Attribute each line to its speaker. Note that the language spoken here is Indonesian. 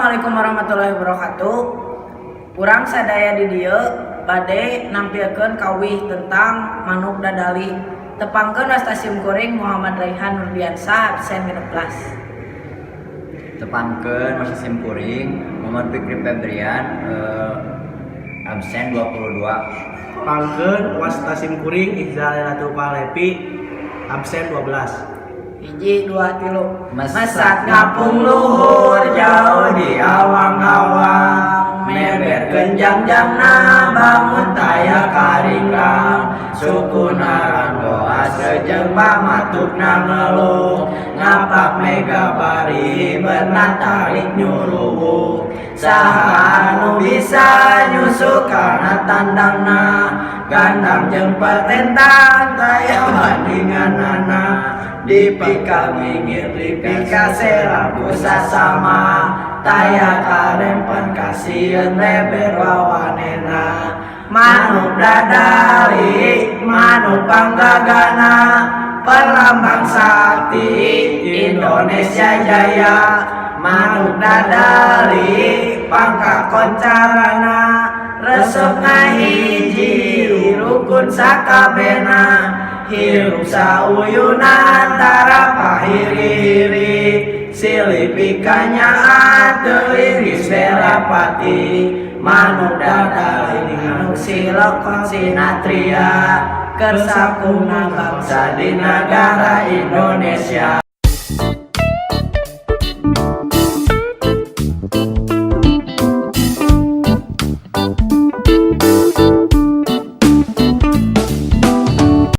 Speaker 1: Assalamualaikum warahmatullahi wabarakatuh. Urang sadaya di dieu bade nampilkeun kawih tentang manuk dadali. Tepangkeun stasiun kuring Muhammad Raihan Nurdiansah absen genep kelas.
Speaker 2: Tepangkeun stasiun kuring Muhammad Fikri Febrian absen 22.
Speaker 3: Pangkeun stasiun kuring Iqzal Ratu Palepi absen 12.
Speaker 1: Hiji, dua, tilu.
Speaker 2: Mesat ngapung luhur jauh di awang-awang, meber kenjang-jangna bangun taya karingrang, suku naranggoa sejeng pamatukna ngeluh, ngapak mega bari berenang tarik nyuruh, saha anu bisa nyusu karena tandangna, gandam jeung petentang taya bandinganana. Dipika minggir, dipika selaku sasama, taya karempan kasieun leber wawanena. Manuk dadali, manuk panggagana, perlambang sakti Indonesia Jaya. Manuk dadali, pangka koncarana, resep ngahiji rukun sakabena. Hirup sauyuna antara pahiri-hiri, silih pikanya ateuing Belapati. Manuk dadali manuk silok sinatria, kersakuna bangsa di negara Indonesia.